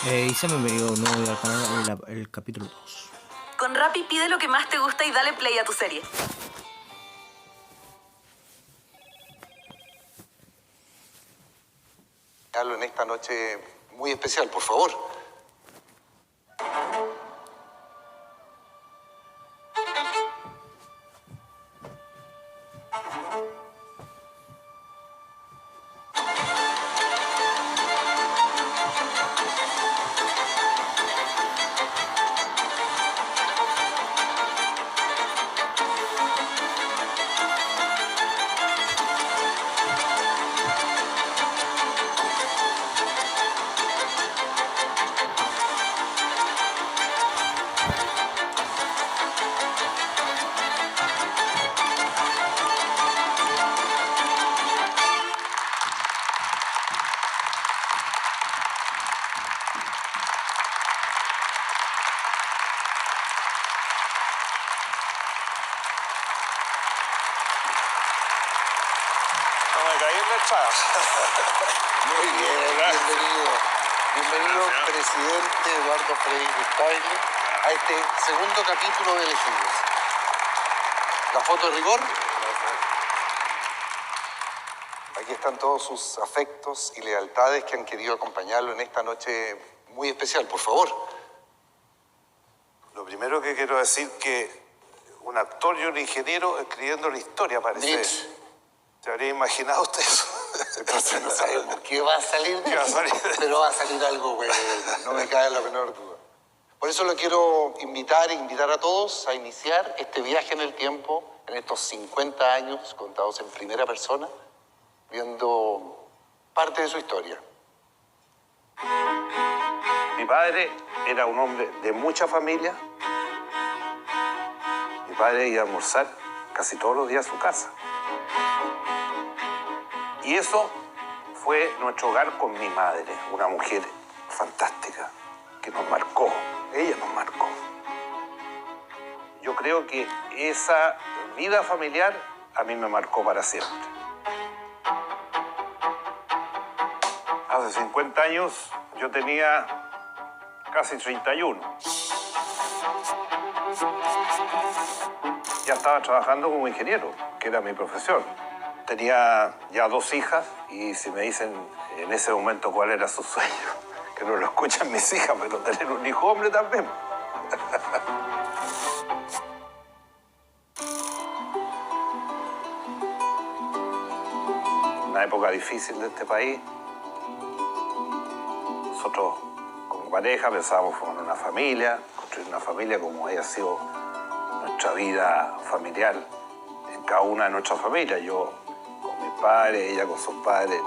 Y sean bienvenidos nuevo al canal, el capítulo 2. Con Rappi pide lo que más te gusta y dale play a tu serie. En esta noche muy especial, por favor. Muy bien, bienvenido. Bienvenido, presidente Eduardo Frei Rustagle, a este segundo capítulo de Elegidos. La foto de rigor. Aquí están todos sus afectos y lealtades que han querido acompañarlo en esta noche muy especial, por favor. Lo primero que quiero decir que un actor y un ingeniero escribiendo la historia, parece. ¿Se habría imaginado usted eso? Entonces no sabemos qué va a salir de aquí, pero va a salir algo bueno, no me cabe la menor duda. Por eso lo quiero invitar a todos a iniciar este viaje en el tiempo, en estos 50 años contados en primera persona, viendo parte de su historia. Mi padre era un hombre de mucha familia. Mi padre iba a almorzar casi todos los días a su casa. Y eso fue nuestro hogar con mi madre, una mujer fantástica, que nos marcó. Ella nos marcó. Yo creo que esa vida familiar a mí me marcó para siempre. Hace 50 años yo tenía casi 31. Ya estaba trabajando como ingeniero, que era mi profesión. Tenía ya 2 hijas y si me dicen en ese momento cuál era su sueño, que no lo escuchan mis hijas, pero tener un hijo hombre también. Una época difícil de este país. Nosotros como pareja pensábamos formar una familia, construir una familia como haya sido nuestra vida familiar en cada una de nuestras familias. Yo con mi padre, ella con sus padres.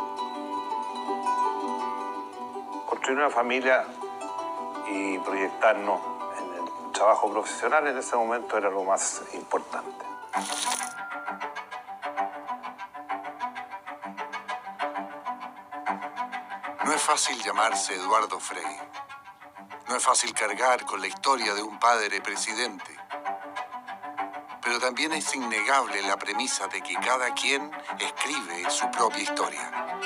Construir una familia y proyectarnos en el trabajo profesional en ese momento era lo más importante. No es fácil llamarse Eduardo Frei. No es fácil cargar con la historia de un padre presidente. Pero también es innegable la premisa de que cada quien escribe su propia historia.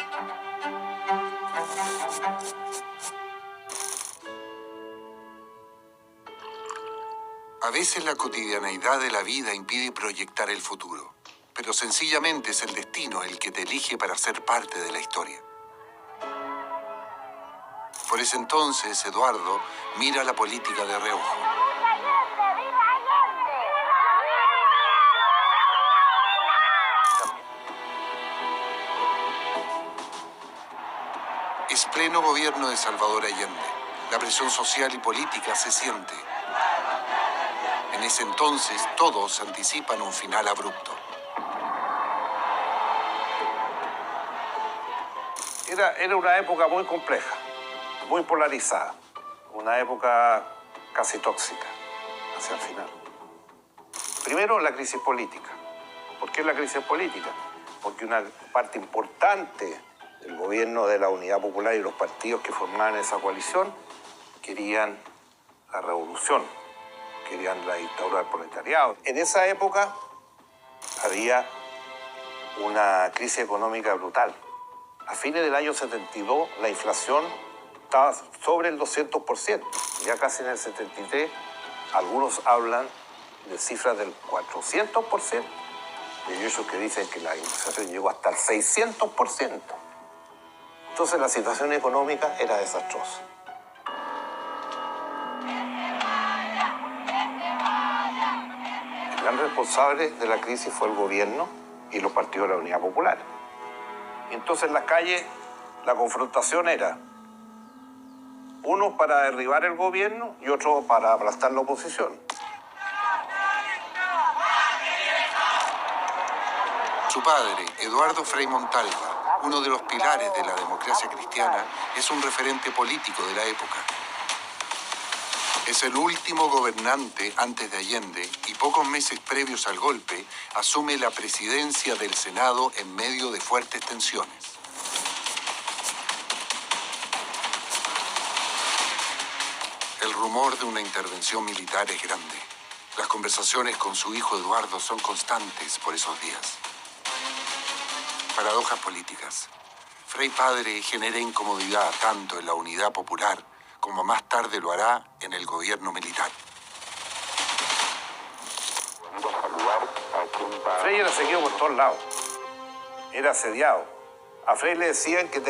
A veces la cotidianeidad de la vida impide proyectar el futuro, pero sencillamente es el destino el que te elige para ser parte de la historia. Por ese entonces, Eduardo mira la política de reojo. Es pleno gobierno de Salvador Allende. La presión social y política se siente. En ese entonces, todos anticipan un final abrupto. Era una época muy compleja, muy polarizada. Una época casi tóxica hacia el final. Primero, la crisis política. ¿Por qué la crisis política? Porque una parte importante del gobierno de la Unidad Popular y los partidos que formaban esa coalición querían la revolución, querían la dictadura del proletariado. En esa época había una crisis económica brutal. A fines del año 72 la inflación estaba sobre el 200%, ya casi en el 73%. Algunos hablan de cifras del 400%. Y hay ellos que dicen que la inflación llegó hasta el 600%. Entonces la situación económica era desastrosa. El gran responsable de la crisis fue el gobierno y los partidos de la Unidad Popular. Entonces en las calles la confrontación era uno para derribar el gobierno y otro para aplastar la oposición. Su padre, Eduardo Frei Montalva, uno de los pilares de la democracia cristiana, es un referente político de la época. Es el último gobernante antes de Allende y pocos meses previos al golpe asume la presidencia del Senado en medio de fuertes tensiones. El rumor de una intervención militar es grande. Las conversaciones con su hijo Eduardo son constantes por esos días. Paradojas políticas. Frei Padre genera incomodidad tanto en la Unidad Popular como más tarde lo hará en el gobierno militar. Frei era seguido por todos lados. Era asediado. A Frei le decían que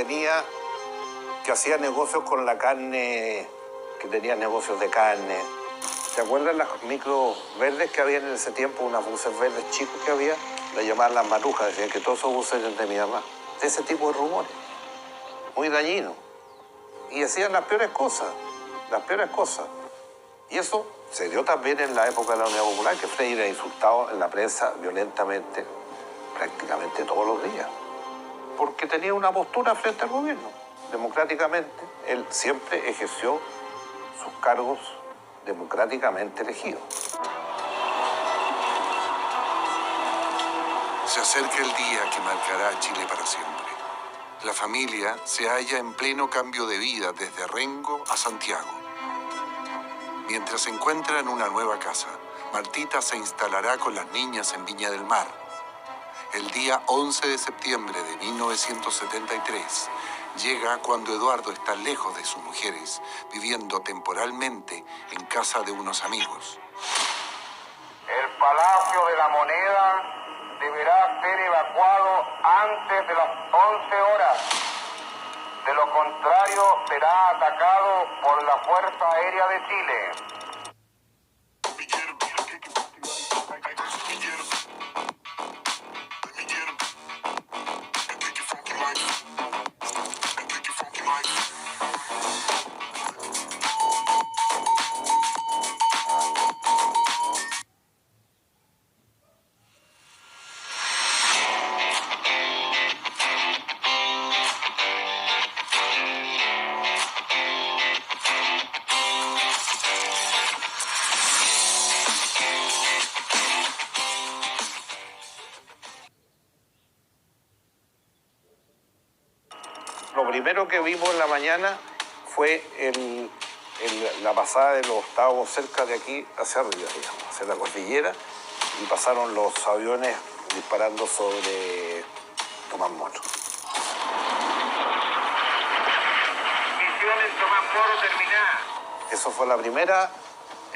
hacía negocios con la carne, que tenía negocios de carne. ¿Te acuerdas las micros verdes que había en ese tiempo? Unas buses verdes chicos que había. La llamaban las marujas, decían que todos esos buses eran de mi mamá. De ese tipo de rumores. Muy dañinos. Y hacían las peores cosas. Las peores cosas. Y eso se dio también en la época de la Unidad Popular, que Frei era insultado en la prensa violentamente, prácticamente todos los días. Porque tenía una postura frente al gobierno. Democráticamente, él siempre ejerció sus cargos democráticamente elegidos. Se acerca el día que marcará a Chile para siempre. La familia se halla en pleno cambio de vida desde Rengo a Santiago. Mientras se encuentra en una nueva casa, Martita se instalará con las niñas en Viña del Mar. El día 11 de septiembre de 1973 llega cuando Eduardo está lejos de sus mujeres, viviendo temporalmente en casa de unos amigos. El Palacio de la Moneda deberá ser evacuado antes de las 11 horas. De lo contrario, será atacado por la Fuerza Aérea de Chile. Lo primero que vimos en la mañana fue la pasada de los estábamos cerca de aquí hacia arriba, digamos, hacia la cordillera, y pasaron los aviones disparando sobre Tomás Moro. Misión en Tomás Moro terminada. Eso fue la primera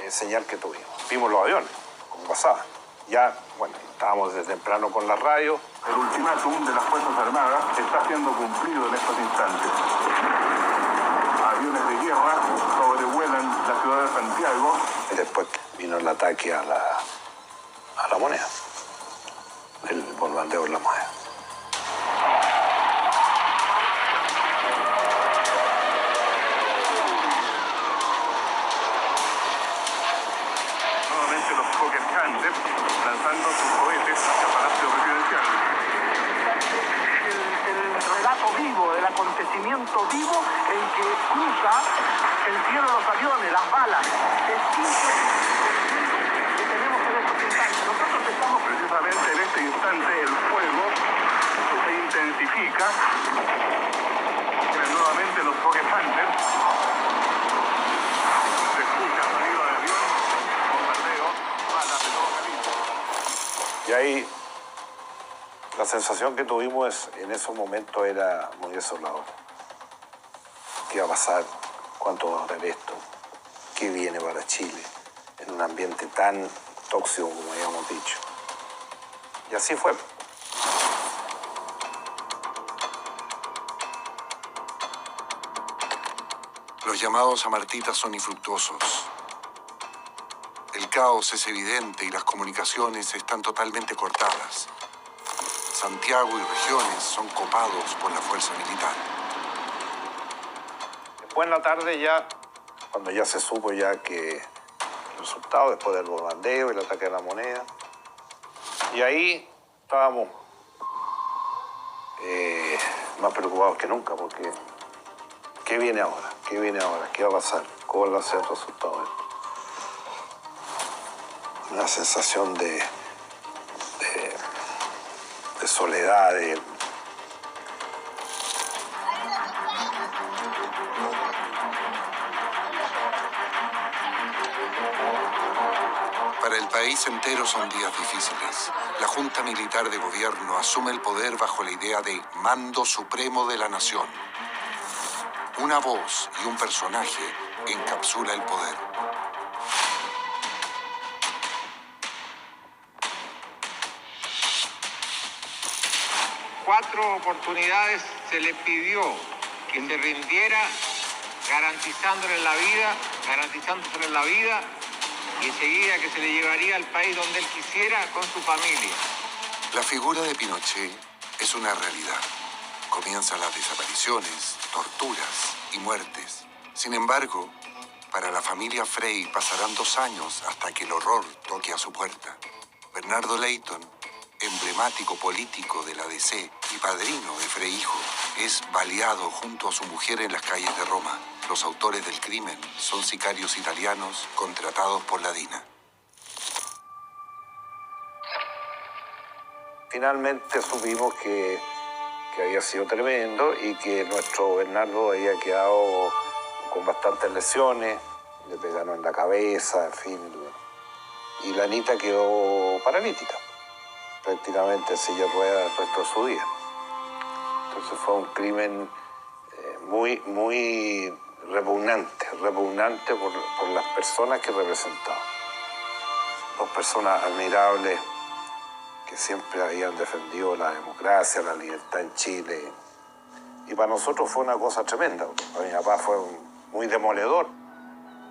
señal que tuvimos. Vimos los aviones, como pasaba. Ya, bueno, estábamos desde temprano con la radio. El ultimátum de las Fuerzas Armadas está siendo cumplido en estos instantes. Aviones de guerra sobrevuelan la ciudad de Santiago. Y después vino el ataque a la moneda, el bombardeo de la moneda. Nuevamente los Fokker Hunter lanzando sus cohetes hacia el Palacio Presidencial. El relato vivo, el acontecimiento vivo en que cruza el cielo los aviones, las balas. Es increíble que tenemos en estos instantes. Nosotros estamos Precisamente en este instante el fuego se intensifica. Nuevamente los Fokker Hunter. Se escucha sonido de avión, bombardeo, balas de todo calibre. Y ahí la sensación que tuvimos en esos momentos era muy desoladora. ¿Qué iba a pasar? ¿Cuánto va a durar esto? ¿Qué viene para Chile en un ambiente tan tóxico como habíamos dicho? Y así fue. Los llamados a Martita son infructuosos. El caos es evidente y las comunicaciones están totalmente cortadas. Santiago y regiones son copados por la fuerza militar. Después en la tarde ya, cuando ya se supo ya que el resultado, después del bombardeo y el ataque a la Moneda, y ahí estábamos más preocupados que nunca, porque ¿qué viene ahora? ¿Qué viene ahora? ¿Qué va a pasar? ¿Cuál va a ser el resultado de esto? Una sensación de soledad, Para el país entero son días difíciles. La Junta Militar de Gobierno asume el poder bajo la idea de mando supremo de la nación. Una voz y un personaje encapsula el poder. Cuatro oportunidades se le pidió que se rindiera garantizándole la vida y enseguida que se le llevaría al país donde él quisiera con su familia. La figura de Pinochet es una realidad. Comienzan las desapariciones, torturas y muertes. Sin embargo, para la familia Frey pasarán 2 años hasta que el horror toque a su puerta. Bernardo Leyton, emblemático político de la DC y padrino de Frey hijo, es baleado junto a su mujer en las calles de Roma. Los autores del crimen son sicarios italianos contratados por la DINA. Finalmente supimos que había sido tremendo y que nuestro Bernardo había quedado con bastantes lesiones, le pegaron en la cabeza, en fin. Y la Anita quedó paralítica, prácticamente en silla de ruedas el resto de su vida. Entonces fue un crimen muy repugnante por las personas que representaba. 2 personas admirables que siempre habían defendido la democracia, la libertad en Chile. Y para nosotros fue una cosa tremenda. Para mi papá fue muy demoledor.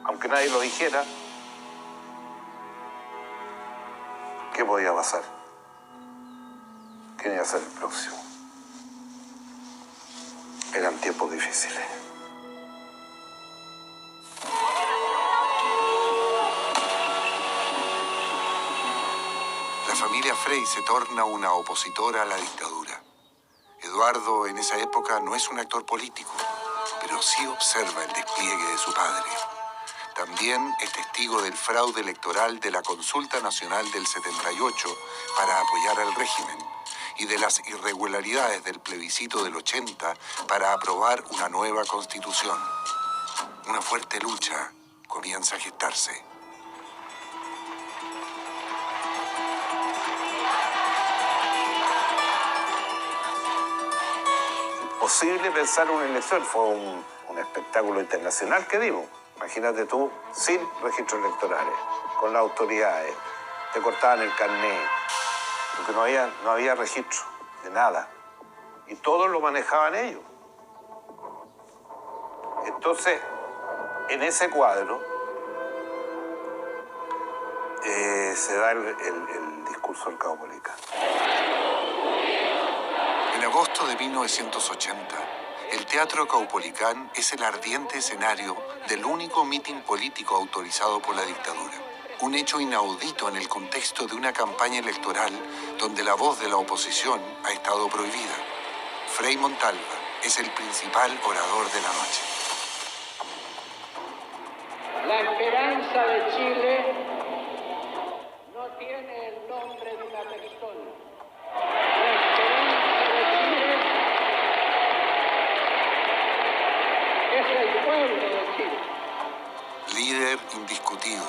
Aunque nadie lo dijera, ¿qué podía pasar? ¿Quién iba a ser el próximo? Eran tiempos difíciles. La familia Frey se torna una opositora a la dictadura. Eduardo en esa época no es un actor político, pero sí observa el despliegue de su padre. También es testigo del fraude electoral de la Consulta Nacional del 78 para apoyar al régimen y de las irregularidades del plebiscito del 80 para aprobar una nueva constitución. Una fuerte lucha comienza a gestarse. Imposible pensar una elección, fue un espectáculo internacional que dimos. Imagínate tú, sin registros electorales, con las autoridades, te cortaban el carnet, porque no había registro de nada. Y todo lo manejaban ellos. Entonces, en ese cuadro, se da el discurso del Caupolicán. En agosto de 1980, el Teatro Caupolicán es el ardiente escenario del único mitin político autorizado por la dictadura. Un hecho inaudito en el contexto de una campaña electoral donde la voz de la oposición ha estado prohibida. Frei Montalva es el principal orador de la noche. La esperanza de Chile no tiene el nombre de una persona. La esperanza de Chile es el pueblo de Chile. Líder indiscutido,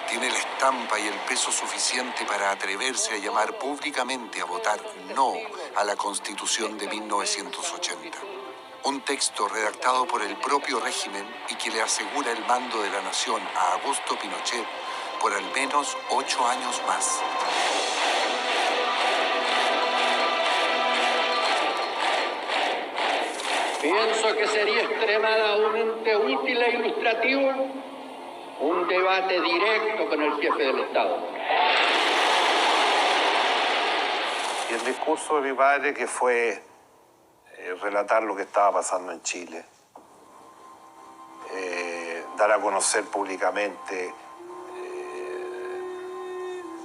tiene la estampa y el peso suficiente para atreverse a llamar públicamente a votar no a la Constitución de 1980. Un texto redactado por el propio régimen y que le asegura el mando de la nación a Augusto Pinochet por al menos 8 años más. Pienso que sería extremadamente útil e ilustrativo un debate directo con el jefe del Estado. Y el discurso de mi padre, que fue relatar lo que estaba pasando en Chile, dar a conocer públicamente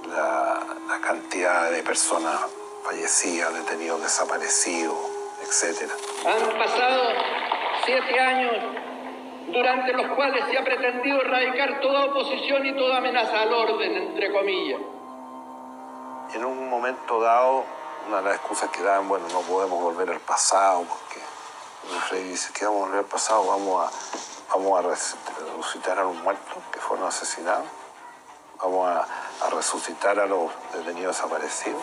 la cantidad de personas fallecidas, detenidos, desaparecidos, etc. Han pasado 7 años durante los cuales se ha pretendido erradicar toda oposición y toda amenaza al orden, entre comillas. En un momento dado, una de las excusas que daban, bueno, no podemos volver al pasado, porque Frei dice que vamos a volver al pasado, vamos a resucitar a los muertos que fueron asesinados, vamos a resucitar a los detenidos desaparecidos.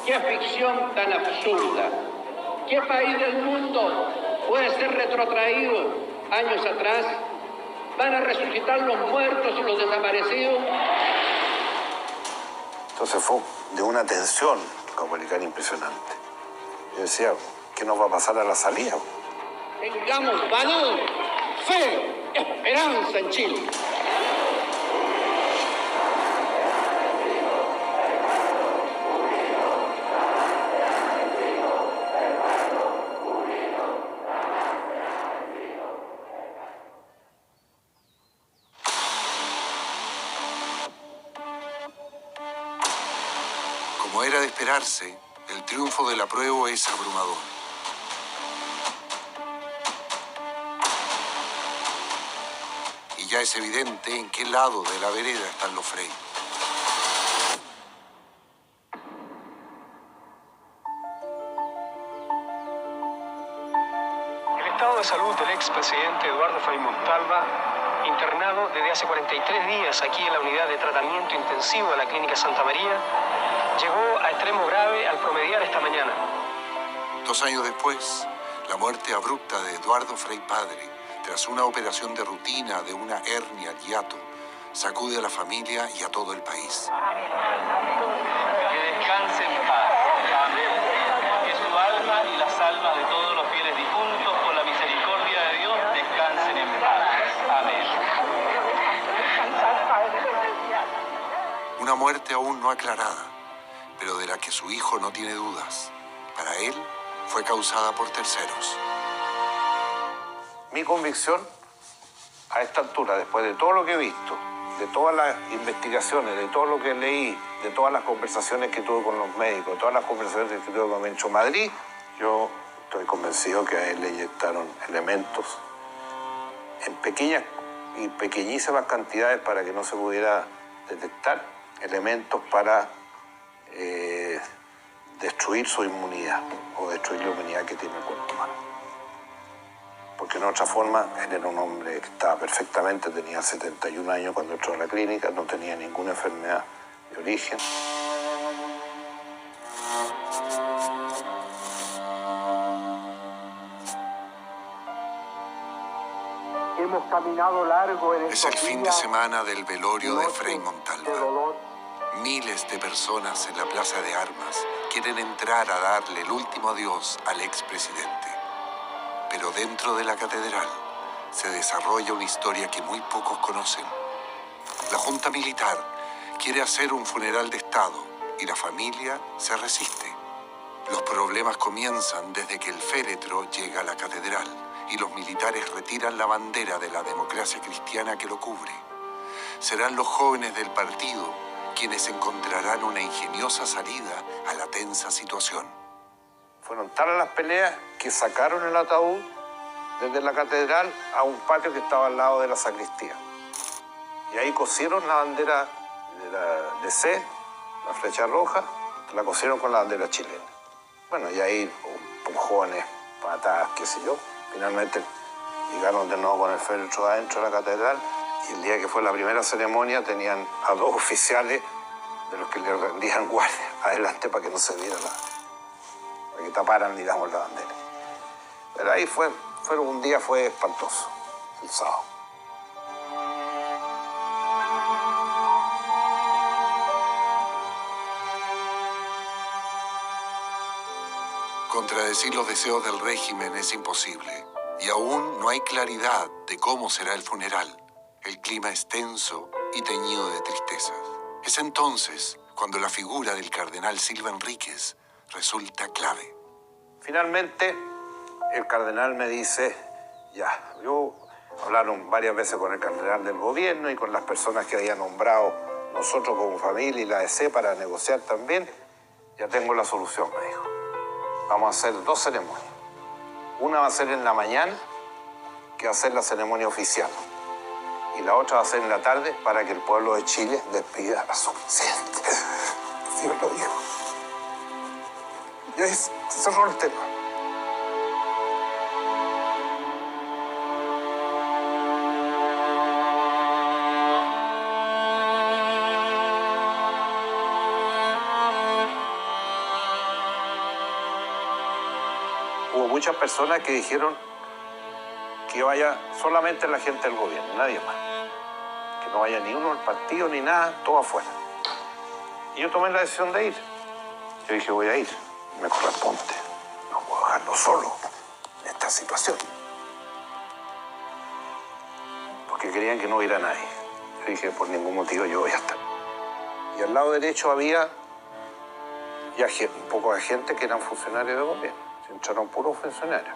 ¡Qué ficción tan absurda! ¿Qué país del mundo puede ser retrotraído años atrás? ¿Van a resucitar los muertos y los desaparecidos? Entonces fue de una tensión comunicaria impresionante. Yo decía, ¿qué nos va a pasar a la salida? Tengamos valor, fe, esperanza en Chile. Como era de esperarse, el triunfo del apruebo es abrumador. Y ya es evidente en qué lado de la vereda están los Frei. El estado de salud del expresidente Eduardo Frei Montalva, internado desde hace 43 días aquí en la unidad de tratamiento intensivo de la Clínica Santa María, llegó a extremo grave al promediar esta mañana. 2 años después, la muerte abrupta de Eduardo Frei padre, tras una operación de rutina de una hernia al hiato, sacude a la familia y a todo el país. Que descanse en paz. Que su alma y las almas de todos los fieles difuntos, por la misericordia de Dios, descansen en paz. Amén. Una muerte aún no aclarada, pero de la que su hijo no tiene dudas. Para él, fue causada por terceros. Mi convicción, a esta altura, después de todo lo que he visto, de todas las investigaciones, de todo lo que leí, de todas las conversaciones que tuve con los médicos, de todas las conversaciones que tuve con Mencho Madrid, yo estoy convencido que a él le inyectaron elementos en pequeñas y pequeñísimas cantidades para que no se pudiera detectar, elementos para destruir su inmunidad o destruir la inmunidad que tiene el cuerpo humano. Porque en otra forma, él era un hombre que estaba perfectamente, tenía 71 años cuando entró a la clínica, no tenía ninguna enfermedad de origen. Hemos caminado largo en Es el fin de semana del velorio de Frei Montalva. Miles de personas en la Plaza de Armas quieren entrar a darle el último adiós al expresidente. Pero dentro de la catedral se desarrolla una historia que muy pocos conocen. La Junta Militar quiere hacer un funeral de Estado y la familia se resiste. Los problemas comienzan desde que el féretro llega a la catedral y los militares retiran la bandera de la democracia cristiana que lo cubre. Serán los jóvenes del partido quienes encontrarán una ingeniosa salida a la tensa situación. Fueron tales las peleas que sacaron el ataúd desde la catedral a un patio que estaba al lado de la sacristía. Y ahí cosieron la bandera de la DC, la flecha roja, la cosieron con la bandera chilena. Bueno, y ahí empujones, patadas, qué sé yo. Finalmente llegaron de nuevo con el féretro adentro de la catedral y el día que fue la primera ceremonia tenían a 2 oficiales de los que le rendían guardia adelante para que no se viera para que taparan, digamos, la bandera. Pero ahí fue Un día fue espantoso, el sábado. Contradecir los deseos del régimen es imposible y aún no hay claridad de cómo será el funeral. El clima es tenso y teñido de tristezas. Es entonces cuando la figura del cardenal Silva Enríquez resulta clave. Finalmente, el cardenal me dice, ya, hablaron varias veces con el cardenal del gobierno y con las personas que había nombrado nosotros como familia y la EC para negociar también. Ya tengo la solución, me dijo. Vamos a hacer 2 ceremonias. Una va a ser en la mañana, que va a ser la ceremonia oficial. Y la otra va a ser en la tarde para que el pueblo de Chile despida a su presidente. Así me lo dijo. Y ahí se cerró el tema. Hubo muchas personas que dijeron que vaya solamente la gente del gobierno, nadie más. Que no vaya ni uno del partido ni nada, todo afuera. Y yo tomé la decisión de ir. Yo dije, voy a ir, me corresponde. No puedo dejarlo solo en esta situación. Porque querían que no hubiera nadie. Yo dije, por ningún motivo yo voy a estar. Y al lado derecho había ya un poco de gente que eran funcionarios de gobierno. Se entraron puros funcionarios.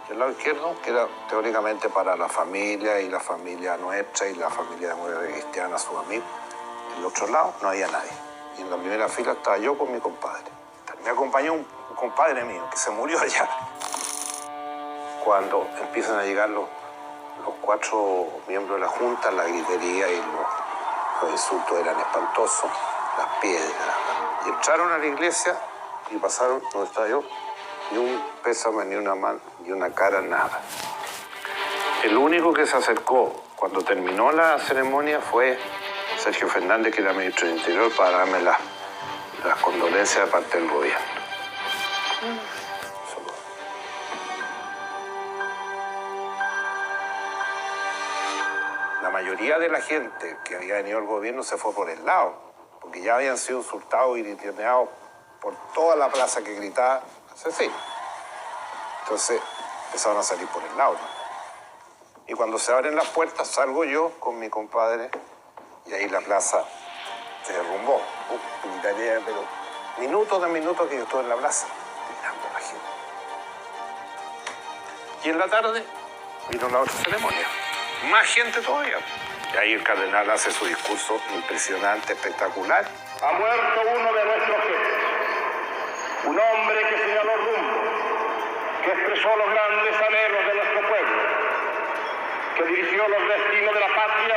Y al lado izquierdo, que era teóricamente para la familia y la familia nuestra y la familia de Mujer Cristiana, sus amigos. En el otro lado no había nadie. Y en la primera fila estaba yo con mi compadre. Me acompañó un compadre mío que se murió allá. Cuando empiezan a llegar los 4 miembros de la Junta, la gritería y los insultos eran espantosos, las piedras. Y entraron a la iglesia y pasaron donde estaba yo. Ni un pésame, ni una mano, ni una cara, nada. El único que se acercó cuando terminó la ceremonia fue Sergio Fernández, que era ministro del Interior, para darme las condolencias de parte del gobierno. La mayoría de la gente que había venido al gobierno se fue por el lado, porque ya habían sido insultados y gritoneados por toda la plaza que gritaba asesino. Entonces empezaron a salir por el lado, ¿no? Y cuando se abren las puertas salgo yo con mi compadre y ahí la plaza se derrumbó. Gritaría, pero minutos de minutos que yo estuve en la plaza mirando a la gente. Y en la tarde vino la otra ceremonia. Más gente todavía. Y ahí el cardenal hace su discurso impresionante, espectacular. Ha muerto uno de nuestros jefes, un hombre que señaló rumbo, que expresó los grandes anhelos de nuestro pueblo, que dirigió los destinos de la patria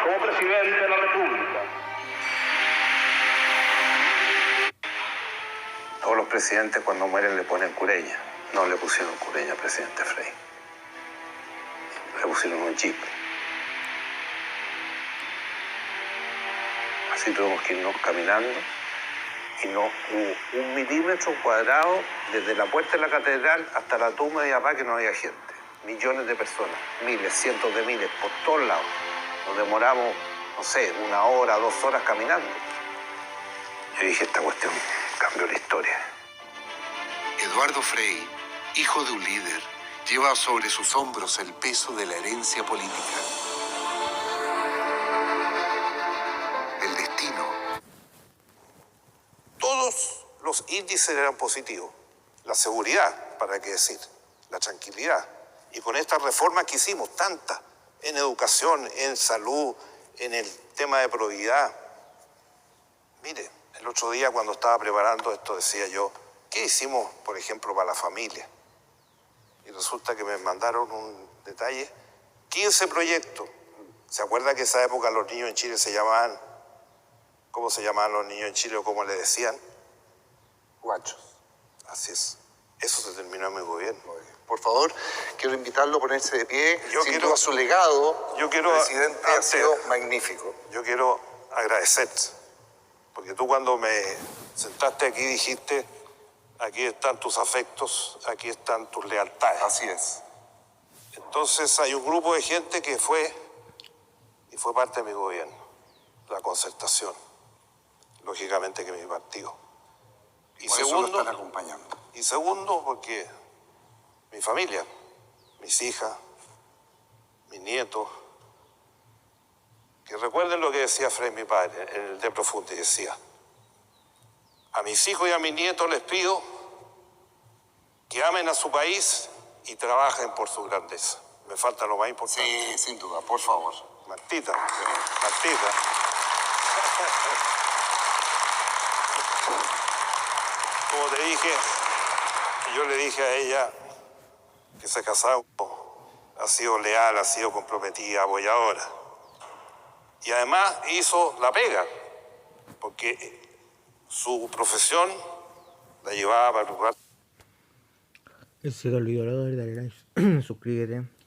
como presidente de la República. Todos los presidentes cuando mueren le ponen cureña. No le pusieron cureña al presidente Frei. Le pusieron un jeep. Así tuvimos que irnos caminando y no hubo 1 milímetro cuadrado desde la puerta de la catedral hasta la tumba de mi papá que no había gente. Millones de personas, miles, cientos de miles, por todos lados. Nos demoramos, no sé, 1 hora, 2 horas caminando. Yo dije, esta cuestión cambió la historia. Eduardo Frei, hijo de un líder, lleva sobre sus hombros el peso de la herencia política. El destino. Todos los índices eran positivos. La seguridad, para qué decir, la tranquilidad. Y con estas reformas que hicimos, tantas, en educación, en salud, en el tema de probidad. Mire, el otro día cuando estaba preparando esto decía yo, ¿qué hicimos, por ejemplo, para la familia? Y resulta que me mandaron un detalle, 15 proyectos. ¿Se acuerda que esa época los niños en Chile se llamaban, cómo se llamaban los niños en Chile o cómo le decían? Guachos. Así es. Eso se terminó en mi gobierno. Por favor, quiero invitarlo a ponerse de pie. Sin duda su legado, presidente, ha sido magnífico. Yo quiero agradecer, porque tú cuando me sentaste aquí dijiste, aquí están tus afectos, aquí están tus lealtades. Así es. Entonces hay un grupo de gente que fue parte de mi gobierno, la Concertación, lógicamente que mi partido. Y Por eso lo están acompañando. Y segundo, porque mi familia, mis hijas, mis nietos, que recuerden lo que decía Frei, mi padre, en el De Profundi, decía: a mis hijos y a mis nietos les pido que amen a su país y trabajen por su grandeza. Me falta lo más importante. Sí, sin duda, por favor. Martita. Como te dije, yo le dije a ella que se casaba, ha sido leal, ha sido comprometida, apoyadora. Y además hizo la pega, porque su profesión la llevaba para el lugar. Si te olvidó dale like, suscríbete.